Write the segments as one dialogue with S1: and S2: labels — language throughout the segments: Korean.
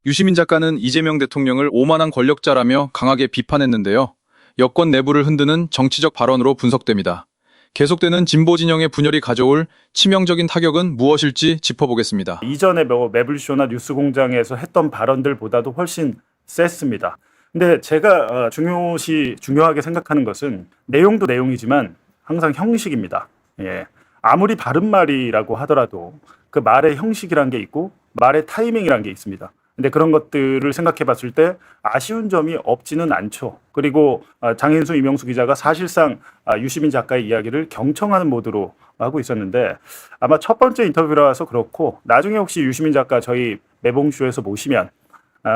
S1: 유시민 작가는 이재명 대통령을 오만한 권력자라며 강하게 비판했는데요. 여권 내부를 흔드는 정치적 발언으로 분석됩니다. 계속되는 진보 진영의 분열이 가져올 치명적인 타격은 무엇일지 짚어보겠습니다.
S2: 이전에 매블쇼나 뉴스공장에서 했던 발언들보다도 훨씬 셌습니다. 근데 제가 중요하게 생각하는 것은 내용도 내용이지만 항상 형식입니다. 예. 아무리 바른 말이라고 하더라도 그 말의 형식이란 게 있고 말의 타이밍이란 게 있습니다. 근데 그런 것들을 생각해 봤을 때 아쉬운 점이 없지는 않죠. 그리고 장인수 이명수 기자가 사실상 유시민 작가의 이야기를 경청하는 모드로 하고 있었는데 아마 첫 번째 인터뷰라서 그렇고 나중에 혹시 유시민 작가 저희 매봉쇼에서 모시면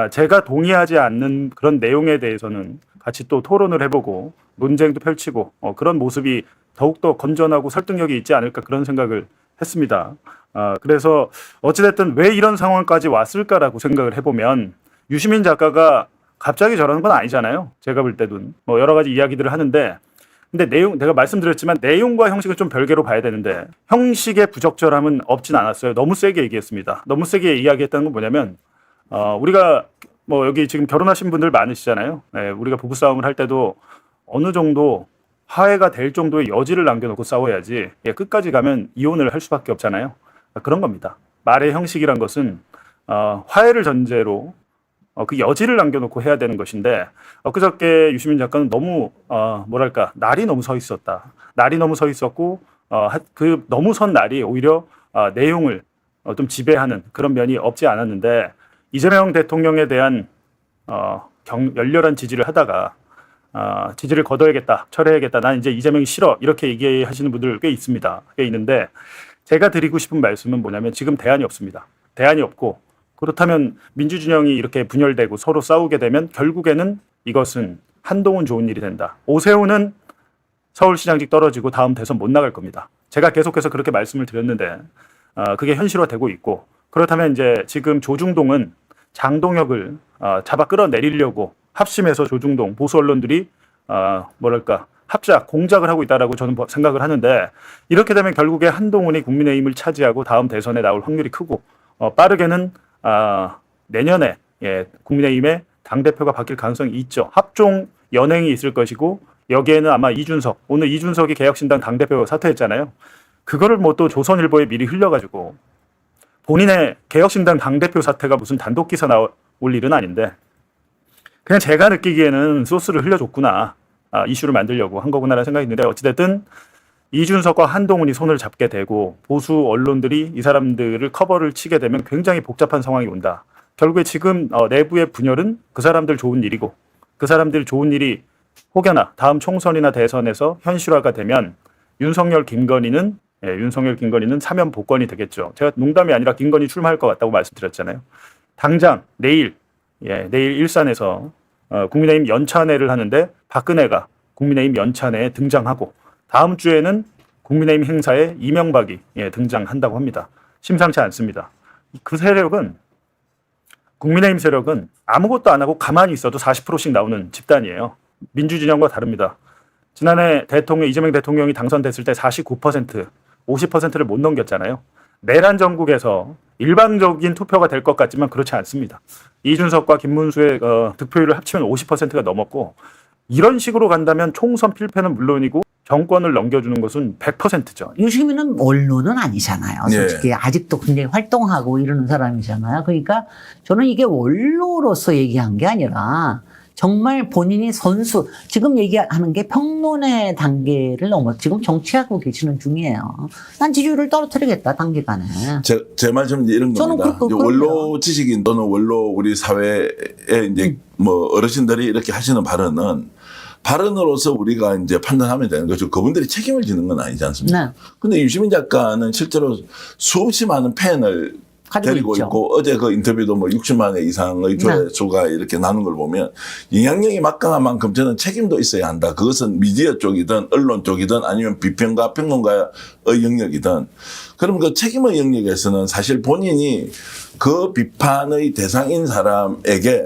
S2: 제가 동의하지 않는 그런 내용에 대해서는 같이 또 토론을 해보고 논쟁도 펼치고 그런 모습이 더욱더 건전하고 설득력이 있지 않을까 그런 생각을 했습니다. 그래서 어찌됐든 왜 이런 상황까지 왔을까라고 생각을 해보면 유시민 작가가 갑자기 저러는 건 아니잖아요. 제가 볼 때는 뭐 여러 가지 이야기들을 하는데 근데 내가 말씀드렸지만 내용과 형식을 좀 별개로 봐야 되는데 형식의 부적절함은 없진 않았어요. 너무 세게 얘기했습니다. 너무 세게 이야기했다는 건 뭐냐면 우리가 뭐 여기 지금 결혼하신 분들 많으시잖아요. 네, 우리가 부부싸움을 할 때도 어느 정도 화해가 될 정도의 여지를 남겨놓고 싸워야지 끝까지 가면 이혼을 할 수밖에 없잖아요. 그런 겁니다. 말의 형식이란 것은 화해를 전제로 그 여지를 남겨놓고 해야 되는 것인데 엊그저께 유시민 작가는 너무 날이 너무 서 있었다. 날이 너무 서 있었고 그 너무 선 날이 오히려 내용을 좀 지배하는 그런 면이 없지 않았는데 이재명 대통령에 대한 열렬한 지지를 하다가 지지를 거둬야겠다, 철회해야겠다, 난 이제 이재명이 싫어 이렇게 얘기하시는 분들 꽤 있습니다. 꽤 있는데 제가 드리고 싶은 말씀은 뭐냐면 지금 대안이 없습니다. 대안이 없고 그렇다면 민주진영이 이렇게 분열되고 서로 싸우게 되면 결국에는 이것은 한동훈 좋은 일이 된다. 오세훈은 서울시장직 떨어지고 다음 대선 못 나갈 겁니다. 제가 계속해서 그렇게 말씀을 드렸는데 그게 현실화되고 있고 그렇다면 이제 지금 조중동은 장동혁을 잡아 끌어내리려고 합심해서 조중동 보수 언론들이 합작 공작을 하고 있다라고 저는 생각을 하는데 이렇게 되면 결국에 한동훈이 국민의힘을 차지하고 다음 대선에 나올 확률이 크고 빠르게는 내년에 국민의힘의 당대표가 바뀔 가능성이 있죠. 합종 연행이 있을 것이고 여기에는 아마 오늘 이준석이 개혁신당 당대표 사퇴했잖아요. 그거를 뭐 또 조선일보에 미리 흘려가지고 본인의 개혁신당 당대표 사퇴가 무슨 단독 기사 나올 일은 아닌데 그냥 제가 느끼기에는 소스를 흘려줬구나. 이슈를 만들려고 한 거구나라는 생각이 있는데 어찌됐든 이준석과 한동훈이 손을 잡게 되고 보수 언론들이 이 사람들을 커버를 치게 되면 굉장히 복잡한 상황이 온다. 결국에 지금 내부의 분열은 그 사람들 좋은 일이고 그 사람들 좋은 일이 혹여나 다음 총선이나 대선에서 현실화가 되면 윤석열, 김건희는 사면 복권이 되겠죠. 제가 농담이 아니라 김건희 출마할 것 같다고 말씀드렸잖아요. 당장 내일 일산에서 국민의힘 연찬회를 하는데 박근혜가 국민의힘 연찬회에 등장하고 다음 주에는 국민의힘 행사에 이명박이 등장한다고 합니다. 심상치 않습니다. 국민의힘 세력은 아무것도 안 하고 가만히 있어도 40%씩 나오는 집단이에요. 민주진영과 다릅니다. 지난해 이재명 대통령이 당선됐을 때 49%, 50%를 못 넘겼잖아요. 내란 전국에서 일방적인 투표가 될 것 같지만 그렇지 않습니다. 이준석과 김문수의 득표율을 합치면 50%가 넘었고 이런 식으로 간다면 총선 필패는 물론이고 정권을 넘겨주는 것은 100%죠.
S3: 유시민은 언론은 아니잖아요. 솔직히 아직도 굉장히 활동하고 이러는 사람이잖아요. 그러니까 저는 이게 원로로서 얘기한 게 아니라 정말 본인이 지금 얘기하는 게 평론의 단계를 넘어 지금 정치하고 계시는 중이에요. 난 지지율을 떨어뜨리겠다, 단기간에.
S4: 제 말 좀 이런 겁니다. 원로 지식인 또는 원로 우리 사회에 이제 어르신들이 이렇게 하시는 발언으로서 우리가 이제 판단하면 되는 거죠. 그분들이 책임을 지는 건 아니지 않습니까? 네. 근데 유시민 작가는 실제로 수없이 많은 팬을 데리고 있고 어제 그 인터뷰도 60만 회 이상의 조회수가 이렇게 나는 걸 보면 영향력이 막강한 만큼 저는 책임도 있어야 한다. 그것은 미디어 쪽이든 언론 쪽이든 아니면 비평가 평론가의 영역이든 그럼 그 책임의 영역에서는 사실 본인이 그 비판의 대상인 사람에게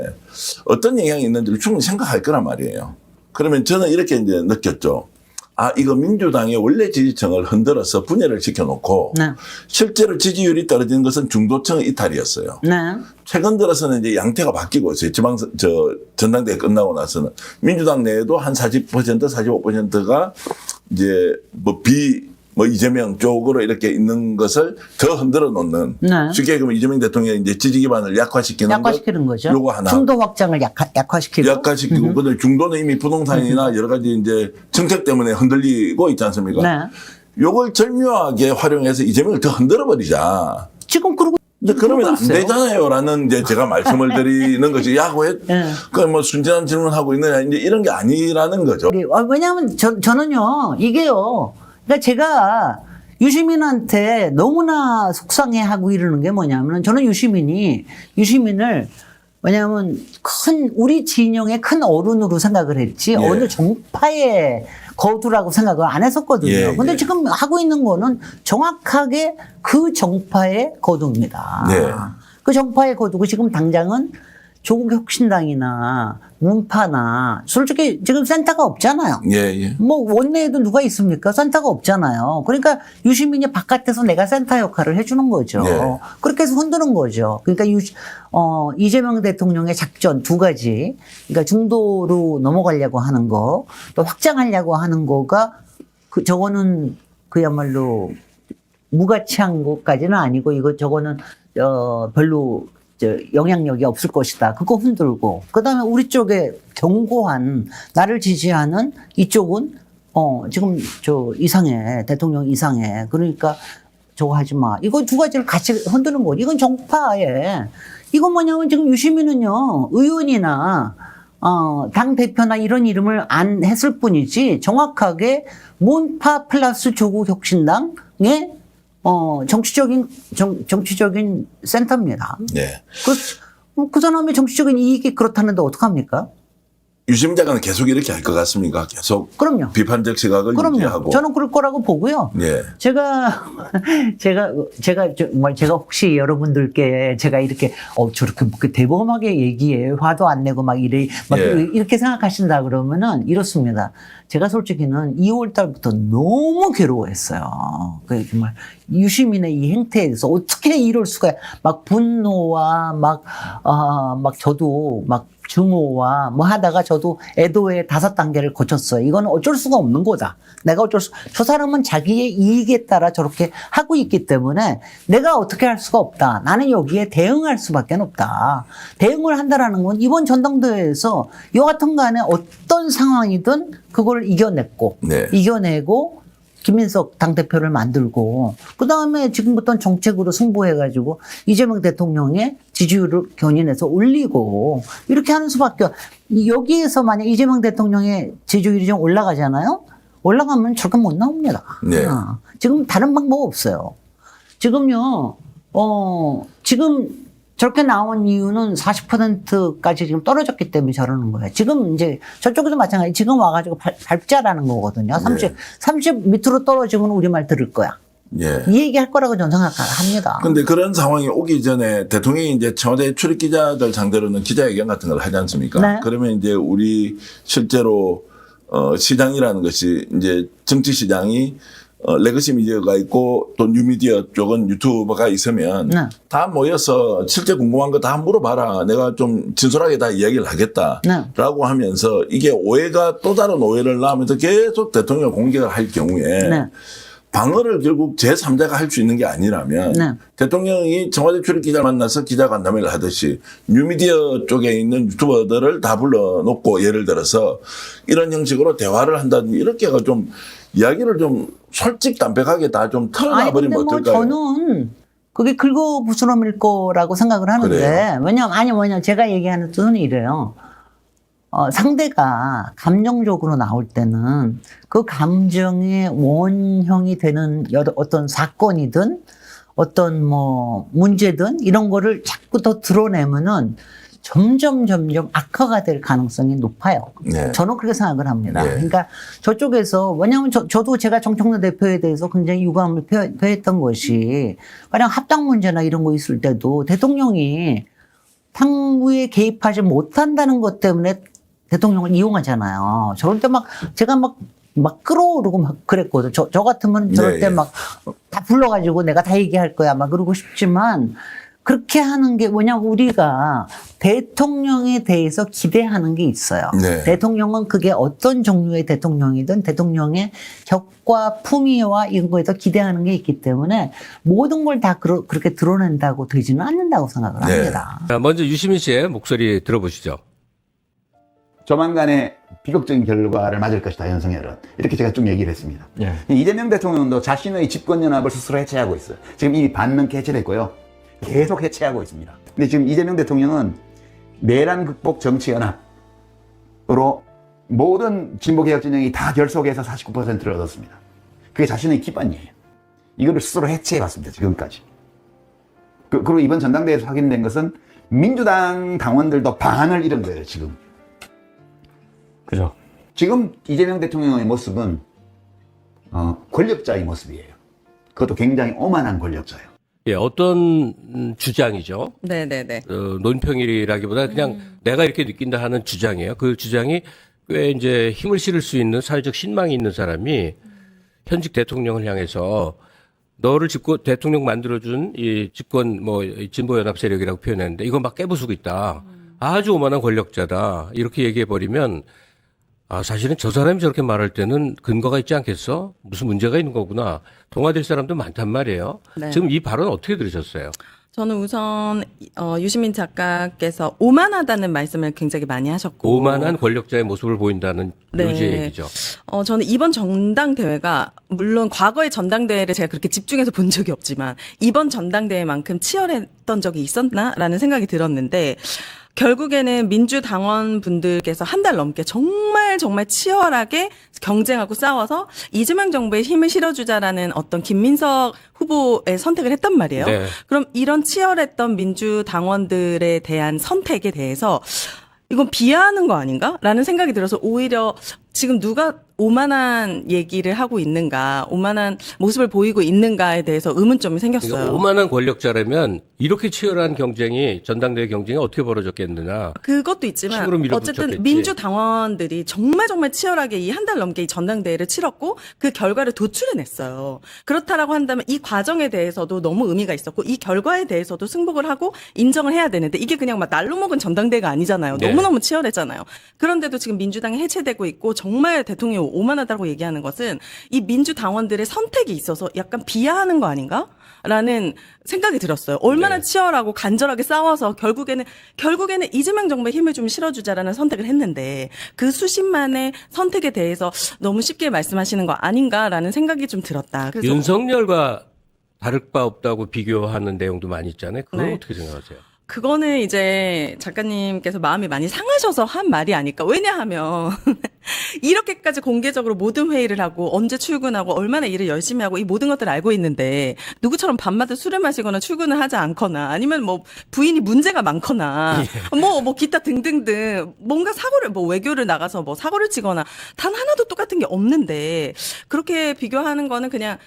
S4: 어떤 영향이 있는지를 충분히 생각할 거란 말이에요. 그러면 저는 이렇게 이제 느꼈죠. 이거 민주당의 원래 지지층을 흔들어서 분열을 시켜놓고
S3: 네.
S4: 실제로 지지율이 떨어진 것은 중도층의 이탈이었어요.
S3: 네.
S4: 최근 들어서는 이제 양태가 바뀌고 있어요. 전당대회 끝나고 나서는 민주당 내에도 한 40%, 45%가 이제 이재명 쪽으로 이렇게 있는 것을 더 흔들어 놓는.
S3: 네.
S4: 쉽게 그러면 이재명 대통령의 이제 지지 기반을 약화시키는
S3: 거죠.
S4: 요거 하나.
S3: 중도 확장을 약화시키고.
S4: 약화시키고. 근데 중도는 이미 부동산이나 여러 가지 이제 정책 때문에 흔들리고 있지 않습니까?
S3: 네.
S4: 요걸 절묘하게 활용해서 이재명을 더 흔들어 버리자.
S3: 지금 그러고.
S4: 근데 그러면 안
S3: 있어요.
S4: 되잖아요라는 이제 제가 말씀을 드리는 거지. 왜,
S3: 네.
S4: 뭐 순진한 질문하고 있느냐. 이제 이런 게 아니라는 거죠.
S3: 왜냐하면 저는요, 이게요. 그러니까 제가 유시민한테 너무나 속상해하고 이러는 게 뭐냐면 저는 유시민을 왜냐하면 우리 진영의 큰 어른으로 생각을 했지
S4: 예.
S3: 어느 정파의 거두라고 생각을 안 했었거든요.
S4: 예,
S3: 근데
S4: 예.
S3: 지금 하고 있는 거는 정확하게 그 정파의 거두입니다.
S4: 네.
S3: 그 정파의 거두고 지금 당장은 조국 혁신당이나 문파나 솔직히 지금 센터가 없잖아요.
S4: 예.
S3: 뭐 원내에도 누가 있습니까? 센터가 없잖아요. 그러니까 유시민이 바깥에서 내가 센터 역할을 해주는 거죠.
S4: 네.
S3: 그렇게 해서 흔드는 거죠. 그러니까 이재명 대통령의 작전 두 가지, 그러니까 중도로 넘어가려고 하는 거, 또 확장하려고 하는 거가 저거는 그야말로 무가치한 것까지는 아니고 저거는 별로 영향력이 없을 것이다. 그거 흔들고. 그 다음에 우리 쪽에 견고한, 나를 지지하는 이쪽은, 지금 이상해. 대통령 이상해. 그러니까 저거 하지 마. 이거 두 가지를 같이 흔드는 거지. 이건 정파에. 이건 뭐냐면 지금 유시민은요, 의원이나, 당대표나 이런 이름을 안 했을 뿐이지, 정확하게 문파 플러스 조국 혁신당의 정치적인 센터입니다.
S4: 네.
S3: 그 사람의 정치적인 이익이 그렇다는데 어떡합니까?
S4: 유시민 장관은 계속 이렇게 할 것 같습니까? 계속.
S3: 그럼요.
S4: 비판적 시각을 유지하고.
S3: 저는 그럴 거라고 보고요.
S4: 네.
S3: 제가 정말 제가 혹시 여러분들께 제가 이렇게 저렇게 대범하게 얘기해 화도 안 내고 막
S4: 예.
S3: 이렇게 생각하신다 그러면은 이렇습니다. 제가 솔직히는 2월 달부터 너무 괴로워했어요. 그 정말 유시민의 이 행태에 대해서 어떻게 이럴 수가 막 분노와 막 저도 막 증오와 뭐 하다가 저도 애도의 5단계를 거쳤어요. 이건 어쩔 수가 없는 거다. 저 사람은 자기의 이익에 따라 저렇게 하고 있기 때문에 내가 어떻게 할 수가 없다. 나는 여기에 대응할 수밖에 없다. 대응을 한다라는 건 이번 전당대회에서 여하튼 간에 어떤 상황이든 그걸 이겨내고 김민석 당대표를 만들고 그다음에 지금부터는 정책으로 승부해가지고 이재명 대통령의 지지율을 견인해서 올리고 이렇게 하는 수밖에 여기에서 만약 이재명 대통령의 지지율이 좀 올라가잖아요. 올라가면 저렇게 못 나옵니다.
S4: 네.
S3: 지금 다른 방법 없어요. 지금요. 지금 저렇게 나온 이유는 40%까지 지금 떨어졌기 때문에 저러는 거예요. 지금 이제 저쪽에도 마찬가지. 지금 와가지고 밟자라는 거거든요. 30 밑으로 떨어지면 우리 말 들을 거야.
S4: 예.
S3: 이 얘기 할 거라고 저는 생각합니다.
S4: 근데 그런 상황이 오기 전에 대통령이 이제 청와대 출입 기자들 상대로는 기자회견 같은 걸 하지 않습니까?
S3: 네.
S4: 그러면 이제 우리 실제로 시장이라는 것이 이제 정치 시장이 레거시 미디어가 있고 또 뉴미디어 쪽은 유튜버가 있으면
S3: 네.
S4: 다 모여서 실제 궁금한 거 다 물어봐라. 내가 좀 진솔하게 다 이야기를 하겠다라고 하면서 이게 오해가 또 다른 오해를 낳으면서 계속 대통령 공격을 할 경우에
S3: 네.
S4: 방어를 결국 제3자가 할 수 있는 게 아니라면
S3: 네.
S4: 대통령이 청와대 출입 기자 만나서 기자간담회를 하듯이 뉴미디어 쪽에 있는 유튜버들을 다 불러놓고 예를 들어서 이런 형식으로 대화를 한다든지 이렇게가 좀 이야기를 좀 솔직담백하게 다 좀 털어놔버리면 어떨까요?
S3: 저는 그게 긁어부스럼일 거라고 생각을 하는데
S4: 그래요?
S3: 왜냐면 제가 얘기하는 뜻은 이래요. 상대가 감정적으로 나올 때는 그 감정의 원형이 되는 어떤 사건이든 어떤 뭐 문제든 이런 거를 자꾸 더 드러내면은 점점 악화가 될 가능성이 높아요.
S4: 네.
S3: 저는 그렇게 생각을 합니다.
S4: 네.
S3: 그러니까 저쪽에서 왜냐하면 저도 제가 정청래 대표에 대해서 굉장히 유감을 표했던 것이 가령 합당 문제나 이런 거 있을 때도 대통령이 탕후에 개입하지 못한다는 것 때문에 대통령을 이용하잖아요. 저럴 때 제가 막 끌어오르고 막 그랬거든. 저 같으면 저럴 때 막 다 불러가지고 내가 다 얘기할 거야. 막 그러고 싶지만 그렇게 하는 게 뭐냐면 우리가 대통령에 대해서 기대하는 게 있어요.
S4: 네.
S3: 대통령은 그게 어떤 종류의 대통령이든 대통령의 격과 품위와 이런 거에서 기대하는 게 있기 때문에 모든 걸 다 그렇게 드러낸다고 되지는 않는다고 생각을
S4: 네.
S3: 합니다.
S5: 자, 먼저 유시민 씨의 목소리 들어보시죠.
S6: 조만간에 비극적인 결과를 맞을 것이다, 윤석열은. 이렇게 제가 쭉 얘기를 했습니다.
S7: 예.
S6: 이재명 대통령도 자신의 집권연합을 스스로 해체하고 있어요. 지금 이미 반면 해체됐고요. 계속 해체하고 있습니다. 근데 지금 이재명 대통령은 내란 극복 정치연합으로 모든 진보개혁 진영이 다 결속해서 49%를 얻었습니다. 그게 자신의 기반이에요. 이거를 스스로 해체해왔습니다, 지금까지. 그리고 이번 전당대회에서 확인된 것은 민주당 당원들도 반을 잃은 거예요, 지금.
S7: 그죠.
S6: 지금 이재명 대통령의 모습은 권력자의 모습이에요. 그것도 굉장히 오만한 권력자예요.
S5: 예, 어떤 주장이죠?
S8: 네네네.
S5: 논평이라기보다 그냥 내가 이렇게 느낀다 하는 주장이에요. 그 주장이 꽤 이제 힘을 실을 수 있는 사회적 신망이 있는 사람이 현직 대통령을 향해서 너를 대통령 만들어준 이 집권 진보연합 세력이라고 표현했는데 이거 막 깨부수고 있다. 아주 오만한 권력자다. 이렇게 얘기해버리면 사실은 저 사람이 저렇게 말할 때는 근거가 있지 않겠어? 무슨 문제가 있는 거구나. 동화될 사람도 많단 말이에요.
S8: 네.
S5: 지금 이 발언 어떻게 들으셨어요?
S8: 저는 우선 유시민 작가께서 오만하다는 말씀을 굉장히 많이 하셨고
S5: 오만한 권력자의 모습을 보인다는
S8: 네.
S5: 요지의 얘기죠.
S8: 저는 이번 전당대회가 물론 과거의 전당대회를 제가 그렇게 집중해서 본 적이 없지만 이번 전당대회만큼 치열했던 적이 있었나라는 생각이 들었는데 결국에는 민주당원분들께서 한 달 넘게 정말 치열하게 경쟁하고 싸워서 이재명 정부에 힘을 실어주자라는 어떤 김민석 후보의 선택을 했단 말이에요.
S5: 네.
S8: 그럼 이런 치열했던 민주당원들에 대한 선택에 대해서 이건 비하하는 거 아닌가? 라는 생각이 들어서 오히려 지금 누가 오만한 얘기를 하고 있는가, 오만한 모습을 보이고 있는가에 대해서 의문점이 생겼어요.
S5: 그러니까 오만한 권력자라면 이렇게 치열한 경쟁이 전당대회 경쟁이 어떻게 벌어졌겠느냐.
S8: 그것도 있지만
S5: 식으로 밀어붙였겠지.
S8: 어쨌든 민주당원들이 정말 치열하게 이 한 달 넘게 이 전당대회를 치렀고 그 결과를 도출해냈어요. 그렇다라고 한다면 이 과정에 대해서도 너무 의미가 있었고 이 결과에 대해서도 승복을 하고 인정을 해야 되는데 이게 그냥 막 날로 먹은 전당대회가 아니잖아요.
S5: 네.
S8: 너무너무 치열했잖아요. 그런데도 지금 민주당이 해체되고 있고 정말 대통령이 오만하다고 얘기하는 것은 이 민주당원들의 선택이 있어서 약간 비하하는 거 아닌가? 라는 생각이 들었어요. 얼마나
S5: 네.
S8: 치열하고 간절하게 싸워서 결국에는 이재명 정부에 힘을 좀 실어주자라는 선택을 했는데 그 수십만의 선택에 대해서 너무 쉽게 말씀하시는 거 아닌가라는 생각이 좀 들었다. 그래서
S5: 윤석열과 다를 바 없다고 비교하는 내용도 많이 있잖아요. 그건
S8: 네.
S5: 어떻게 생각하세요?
S8: 그거는 이제 작가님께서 마음이 많이 상하셔서 한 말이 아닐까. 왜냐하면 이렇게까지 공개적으로 모든 회의를 하고 언제 출근하고 얼마나 일을 열심히 하고 이 모든 것들을 알고 있는데 누구처럼 밤마다 술을 마시거나 출근을 하지 않거나 아니면 부인이 문제가 많거나 뭐 기타 등등등 뭔가 사고를 외교를 나가서 사고를 치거나 단 하나도 똑같은 게 없는데 그렇게 비교하는 거는 그냥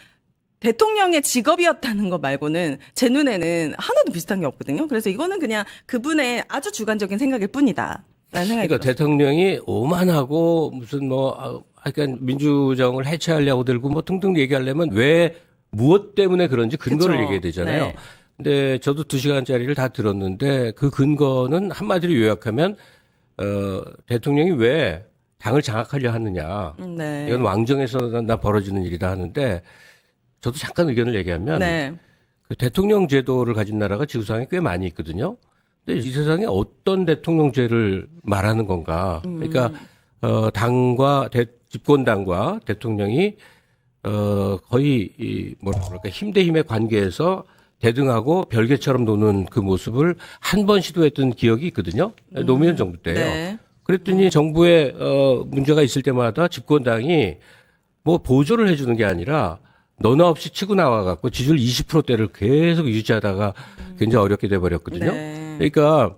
S8: 대통령의 직업이었다는 거 말고는 제 눈에는 하나도 비슷한 게 없거든요. 그래서 이거는 그냥 그분의 아주 주관적인 생각일 뿐이다. 라는 생각이
S5: 그러니까
S8: 들었어요.
S5: 대통령이 오만하고 무슨 하여간 민주정을 해체하려고 들고 등등 얘기하려면 왜 무엇 때문에 그런지 근거를
S8: 그쵸.
S5: 얘기해야 되잖아요.
S8: 네.
S5: 근데 저도 2시간짜리를 다 들었는데 그 근거는 한마디로 요약하면 대통령이 왜 당을 장악하려 하느냐.
S8: 네.
S5: 이건 왕정에서나 벌어지는 일이다 하는데 저도 잠깐 의견을 얘기하면
S8: 네.
S5: 그 대통령 제도를 가진 나라가 지구상에 꽤 많이 있거든요. 근데 이 세상에 어떤 대통령제를 말하는 건가? 그러니까 당과 집권당과 대통령이 거의 뭐랄까 힘 대 힘의 관계에서 대등하고 별개처럼 노는 그 모습을 한 번 시도했던 기억이 있거든요. 노무현 정부 때요.
S8: 네.
S5: 그랬더니 정부에 문제가 있을 때마다 집권당이 보조를 해주는 게 아니라 너나 없이 치고 나와갖고 지지율 20%대를 계속 유지하다가 굉장히 어렵게 돼버렸거든요.
S8: 네.
S5: 그러니까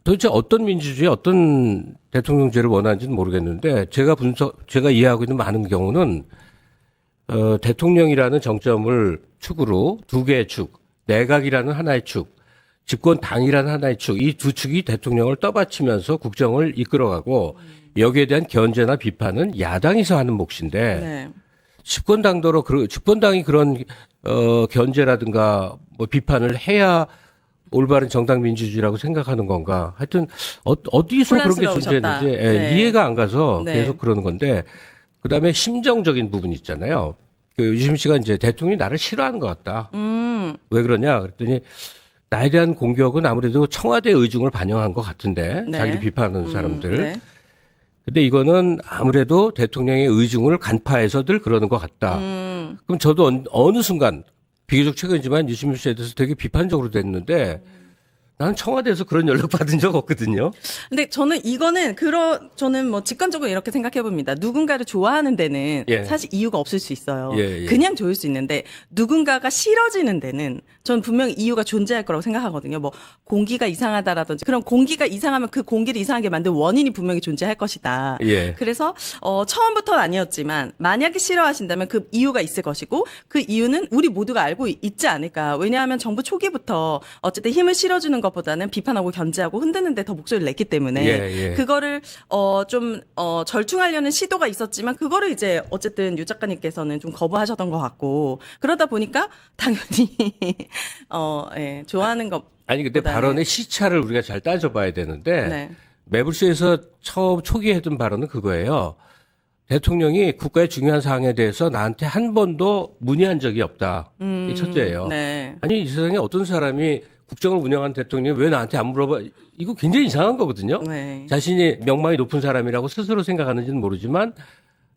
S5: 도대체 어떤 민주주의, 어떤 대통령제를 원하는지는 모르겠는데 제가 이해하고 있는 많은 경우는 대통령이라는 정점을 축으로 두 개의 축, 내각이라는 하나의 축, 집권 당이라는 하나의 축, 이 두 축이 대통령을 떠받치면서 국정을 이끌어가고 여기에 대한 견제나 비판은 야당에서 하는 몫인데
S8: 네.
S5: 집권당이 그런 견제라든가 뭐 비판을 해야 올바른 정당 민주주의라고 생각하는 건가? 하여튼 어디서 그런 게
S8: 혼란스러우셨다.
S5: 존재했는지
S8: 네.
S5: 이해가 안 가서
S8: 네.
S5: 계속 그러는 건데 그다음에 심정적인 부분 있잖아요. 그 유시민 씨가 이제 대통령이 나를 싫어하는 것 같다. 왜 그러냐? 그랬더니 나에 대한 공격은 아무래도 청와대 의중을 반영한 것 같은데
S8: 네.
S5: 자기 비판하는 사람들.
S8: 네.
S5: 근데 이거는 아무래도 대통령의 의중을 간파해서들 그러는 것 같다. 그럼 저도 어느 순간 비교적 최근이지만 유시민 씨에 대해서 되게 비판적으로 됐는데 나는 청와대에서 그런 연락 받은 적 없거든요.
S8: 근데 저는 저는 뭐 직관적으로 이렇게 생각해 봅니다. 누군가를 좋아하는 데는
S5: 예.
S8: 사실 이유가 없을 수 있어요.
S5: 예.
S8: 그냥 좋을 수 있는데 누군가가 싫어지는 데는 전 분명히 이유가 존재할 거라고 생각하거든요. 뭐 공기가 이상하다라든지 그런 공기가 이상하면 그 공기를 이상하게 만든 원인이 분명히 존재할 것이다.
S5: 예.
S8: 그래서 처음부터는 아니었지만 만약에 싫어하신다면 그 이유가 있을 것이고 그 이유는 우리 모두가 알고 있지 않을까. 왜냐하면 정부 초기부터 어쨌든 힘을 실어주는 것보다는 비판하고 견제하고 흔드는 데 더 목소리를 냈기 때문에
S5: 예.
S8: 그거를 좀 절충하려는 시도가 있었지만 그거를 이제 어쨌든 유 작가님께서는 좀 거부하셨던 것 같고 그러다 보니까 당연히 예, 좋아하는 것
S5: 아니 근데 발언의 시차를 우리가 잘 따져봐야 되는데
S8: 네.
S5: 매불쇼에서 처음 초기에 했던 발언은 그거예요. 대통령이 국가의 중요한 사항에 대해서 나한테 한 번도 문의한 적이 없다. 이 첫째예요.
S8: 네.
S5: 아니 이 세상에 어떤 사람이 국정을 운영하는 대통령이 왜 나한테 안 물어봐? 이거 굉장히 이상한 거거든요.
S8: 네.
S5: 자신이 명망이 높은 사람이라고 스스로 생각하는지는 모르지만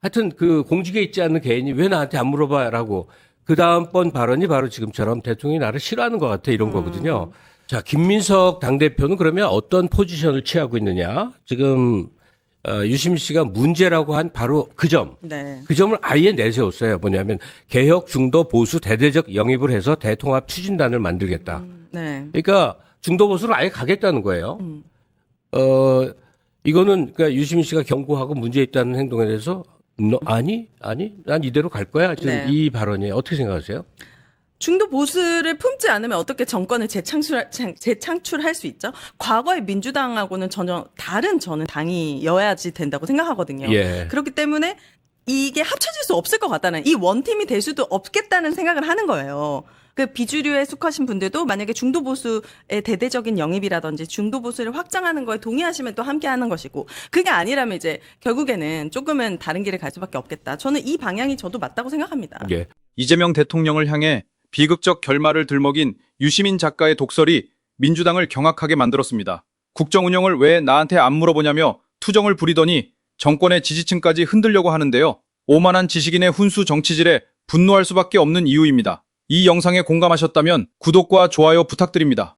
S5: 하여튼 그 공직에 있지 않는 개인이 왜 나한테 안 물어봐라고 그 다음번 발언이 바로 지금처럼 대통령이 나를 싫어하는 것 같아 이런 거거든요. 자, 김민석 당대표는 그러면 어떤 포지션을 취하고 있느냐? 지금 유시민 씨가 문제라고 한 바로 그 점.
S8: 네.
S5: 그 점을 아예 내세웠어요. 뭐냐면 개혁 중도 보수 대대적 영입을 해서 대통합 추진단을 만들겠다.
S8: 네.
S5: 그러니까 중도 보수로 아예 가겠다는 거예요. 이거는 그러니까 유시민 씨가 경고하고 문제 있다는 행동에 대해서 아니 난 이대로 갈 거야. 지금
S8: 네.
S5: 이 발언이 어떻게 생각하세요?
S8: 중도 보수를 품지 않으면 어떻게 정권을 재창출할 수 있죠? 과거의 민주당하고는 전혀 다른 저는 당이여야지 된다고 생각하거든요.
S5: 예.
S8: 그렇기 때문에 이게 합쳐질 수 없을 것 같다는 이 원팀이 될 수도 없겠다는 생각을 하는 거예요. 그 비주류에 속하신 분들도 만약에 중도 보수의 대대적인 영입이라든지 중도 보수를 확장하는 거에 동의하시면 또 함께 하는 것이고 그게 아니라면 이제 결국에는 조금은 다른 길을 갈 수밖에 없겠다. 저는 이 방향이 저도 맞다고 생각합니다.
S5: 예.
S1: 이재명 대통령을 향해 비극적 결말을 들먹인 유시민 작가의 독설이 민주당을 경악하게 만들었습니다. 국정 운영을 왜 나한테 안 물어보냐며 투정을 부리더니 정권의 지지층까지 흔들려고 하는데요. 오만한 지식인의 훈수 정치질에 분노할 수밖에 없는 이유입니다. 이 영상에 공감하셨다면 구독과 좋아요 부탁드립니다.